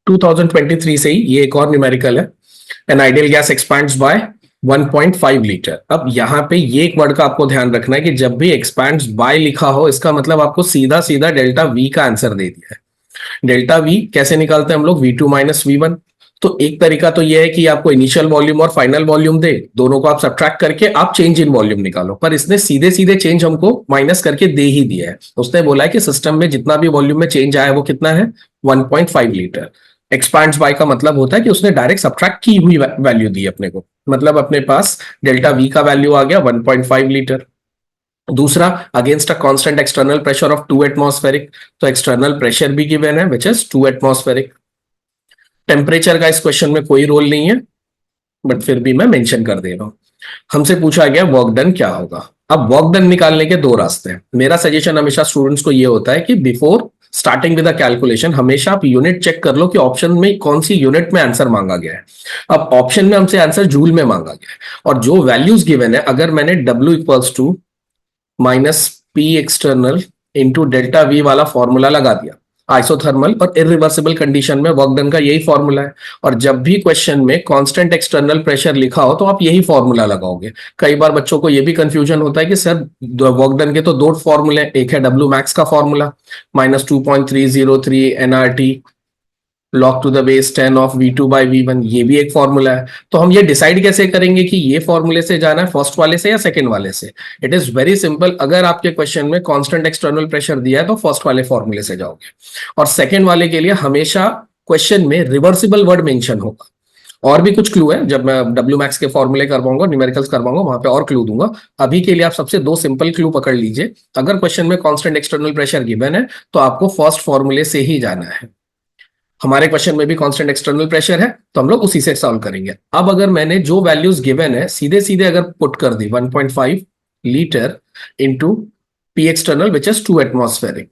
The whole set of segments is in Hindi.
2023 से ही ये एक और न्यूमेरिकल है। An ideal gas expands by 1.5 litre. अब यहाँ पे ये एक वर्ड का आपको ध्यान रखना है कि जब भी एक्सपैंड्स बाय लिखा हो, इसका मतलब आपको सीधा सीधा डेल्टा वी का आंसर दे दिया है। डेल्टा वी कैसे निकालते हैं हम लोग? V2 minus V1। तो एक तरीका तो यह है कि आपको इनिशियल वॉल्यूम और फाइनल वॉल्यूम दे, दोनों को आप सब्ट्रैक्ट करके आप चेंज इन वॉल्यूम निकालो, पर इसने सीधे सीधे चेंज हमको माइनस करके दे ही दिया है। उसने बोला है कि सिस्टम में जितना भी वॉल्यूम में चेंज आया है वो कितना है? 1.5 लीटर। एक्सपांड्स बाय का मतलब होता है कि उसने डायरेक्ट सब्ट्रैक्ट की हुई वैल्यू दी अपने को, मतलब अपने पास डेल्टा वी का वैल्यू आ गया 1.5 लीटर। दूसरा, against a constant external pressure of 2 atmospheric, तो एक्सटर्नल प्रेशर भी गिवन है विच इज 2 एटमॉस्फेरिक। टेम्परेचर का इस क्वेश्चन में कोई रोल नहीं है, बट फिर भी मैं मेंशन कर दे रहा हूं। हमसे पूछा गया वर्क डन क्या होगा। अब वर्क डन निकालने के दो रास्ते हैं। मेरा सजेशन हमेशा स्टूडेंट्स को ये होता है कि before starting with the calculation हमेशा आप यूनिट चेक कर लो कि ऑप्शन में कौन सी यूनिट में आंसर मांगा गया है। अब ऑप्शन में हमसे आंसर जूल में मांगा गया है, और जो वैल्यूज गिवन है, अगर मैंने W equals to minus P external into delta V वाला फॉर्मूला लगा दिया, आइसोथर्मल और इरिवर्सिबल कंडीशन में वर्क डन का यही फॉर्मूला है। और जब भी क्वेश्चन में कांस्टेंट एक्सटर्नल प्रेशर लिखा हो तो आप यही फॉर्मूला लगाओगे। कई बार बच्चों को यह भी कंफ्यूजन होता है कि सर वर्क डन के तो दो फॉर्मूले, एक है डब्ल्यू मैक्स का formula -2.303 NRT log to the base 10 of V2 by V1, ये भी एक फॉर्मूला है। तो हम ये डिसाइड कैसे करेंगे कि ये फॉर्मूले से जाना है फर्स्ट वाले से या सेकंड वाले से? It is very simple. अगर आपके क्वेश्चन में कांस्टेंट एक्सटर्नल प्रेशर दिया है तो फर्स्ट वाले फॉर्मूले से जाओगे, और सेकंड वाले के लिए हमेशा क्वेश्चन में रिवर्सिबल वर्ड मेंशन होगा। और भी कुछ क्लू है, जब मैं डब्ल्यू मैक्स के फॉर्मूले करवाऊंगा, न्यूमेरिकल्स करवाऊंगा, वहां पे और क्लू दूंगा। अभी के लिए आप सबसे दो सिंपल क्लू पकड़ लीजिए। अगर क्वेश्चन में कांस्टेंट एक्सटर्नल प्रेशर गिवन है तो आपको फर्स्ट फॉर्मूले से ही जाना है। हमारे क्वेश्चन में भी कांस्टेंट एक्सटर्नल प्रेशर है तो हम लोग उसी से सॉल्व करेंगे। अब अगर मैंने जो वैल्यूज गिवन है सीधे सीधे अगर पुट कर दी 1.5 litre into P external which is 2 atmospheric,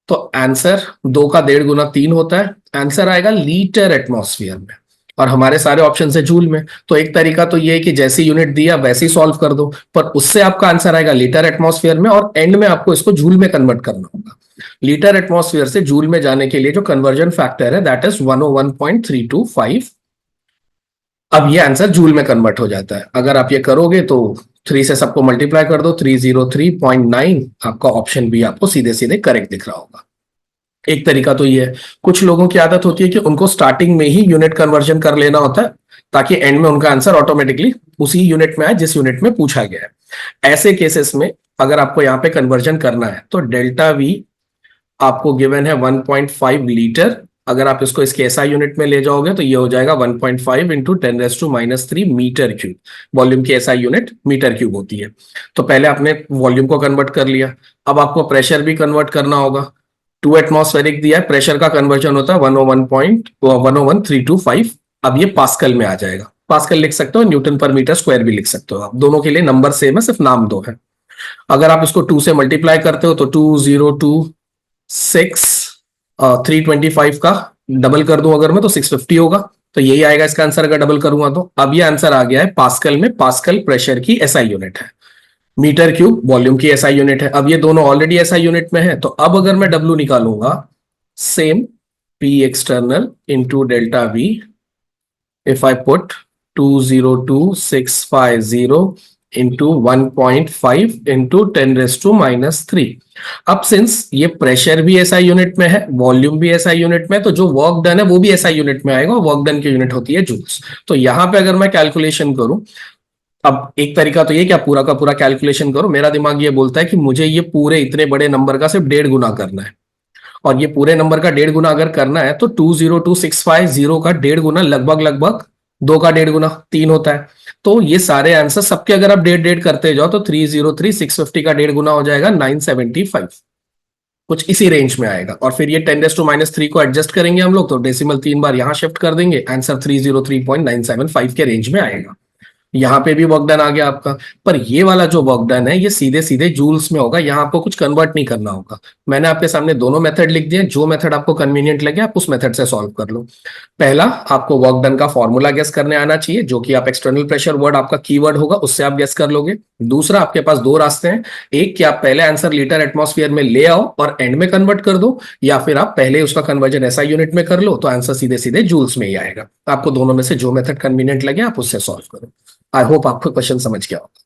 तो आंसर 2 का 1.5 गुना 3 होता है। आंसर आएगा लीटर एटमॉस्फेयर में, और हमारे सारे ऑप्शन है जूल में। तो एक तरीका तो ये है कि जैसी यूनिट दिया वैसी सॉल्व कर दो, पर उससे आपका आंसर आएगा लीटर एटमॉस्फेयर में, और एंड में आपको इसको जूल में कन्वर्ट करना होगा। लीटर एटमॉस्फेयर से जूल में जाने के लिए जो कन्वर्जन फैक्टर है दैट इज 101.325। अब ये आंसर जूल में कन्वर्ट हो जाता है। अगर आप ये करोगे तो 3 से सबको मल्टीप्लाई कर दो, 303.9, आपका ऑप्शन बी आपको सीधे सीधे करेक्ट दिख रहा होगा। एक तरीका तो ये है। कुछ लोगों की आदत होती है कि उनको स्टार्टिंग में ही यूनिट कन्वर्जन कर लेना होता है ताकि एंड में उनका आंसर ऑटोमेटिकली उसी यूनिट में आए जिस यूनिट में पूछा गया है। ऐसे केसेस में अगर आपको यहाँ पे कन्वर्जन करना है तो डेल्टा वी आपको गिवन है 1.5 लीटर। अगर आप इसको इसके एसआई यूनिट में ले जाओगे तो ये हो जाएगा 1.5 इंटू 10⁻³ मीटर क्यूब। वॉल्यूम की एसआई यूनिट मीटर क्यूब होती है। तो पहले आपने वॉल्यूम को कन्वर्ट कर लिया, अब आपको प्रेशर भी कन्वर्ट करना होगा। 2 एटमॉस्फेरिक दिया है, प्रेशर का कन्वर्जन होता है 101.10325। अब ये पास्कल में आ जाएगा। पास्कल लिख सकते हो, न्यूटन पर मीटर स्क्वायर भी लिख सकते हो आप। दोनों के लिए नंबर सेम है, सिर्फ नाम दो है। अगर आप इसको 2 से मल्टीप्लाई करते हो तो 2026 325 का डबल कर दूं अगर मैं तो 650 होगा। तो यही आएगा इसका आंसर अगर डबल करूंगा तो। अब ये आंसर आ गया है पास्कल में। पास्कल प्रेशर की एसआई यूनिट है, मीटर क्यूब वॉल्यूम की एसआई यूनिट है। अब ये दोनों ऑलरेडी एसआई यूनिट में है, तो अब अगर मैं डब्ल्यू निकालूंगा, same P external into delta we, if I put 202650 into 1.5 into 10⁻³ अब सिंस ये प्रेशर भी एसआई यूनिट में है, वॉल्यूम भी एसआई यूनिट में, तो जो वर्क डन है वो भी एसआई यूनिट में आएगा। वर्क डन की यूनिट होती है जूल्स। तो यहां पे अगर मैं कैलकुलेशन करूं, अब एक तरीका तो ये क्या पूरा का पूरा कैलकुलेशन करो। मेरा दिमाग ये बोलता है कि मुझे ये पूरे इतने बड़े नंबर का सिर्फ 1.5 गुना करना है, और ये पूरे नंबर का 1.5 गुना अगर करना है तो 202650 का 1.5 गुना लगभग 2 का 1.5 गुना 3 होता है। तो ये सारे आंसर सबके अगर आप 1.5 करते जाओ तो 303,650 का 1.5 गुना हो जाएगा 975, कुछ इसी रेंज में आएगा। और फिर ये 10⁻³ को एडजस्ट करेंगे हम लोग, तो डेसिमल 3 बार यहां शिफ्ट कर देंगे, आंसर 303.975 के रेंज में आएगा। यहाँ पे भी वर्क डन आ गया आपका। पर ये वाला जो वर्क डन है ये सीधे सीधे जूल्स में होगा, यहाँ आपको कुछ कन्वर्ट नहीं करना होगा। मैंने आपके सामने दोनों मेथड लिख दिए, जो मेथड आपको कन्वीनियंट लगे आप उस मेथड से सॉल्व कर लो। पहला, आपको वर्क डन का फॉर्मूला गेस करने आना चाहिए, जो कि आप एक्सटर्नल प्रेशर वर्ड आपका कीवर्ड होगा उससे आप गेस कर लोगे। दूसरा, आपके पास दो रास्ते हैं, एक कि आप पहले आंसर लीटर एटमॉस्फेयर में ले आओ और एंड में कन्वर्ट कर दो, या फिर आप पहले उसका कन्वर्जन ऐसा यूनिट में कर लो तो आंसर सीधे सीधे जूल्स में ही आएगा। आपको दोनों में से जो मेथड कन्वीनियंट लगे आप उससे सॉल्व करो। आई होप आपको क्वेश्चन समझ गया होगा।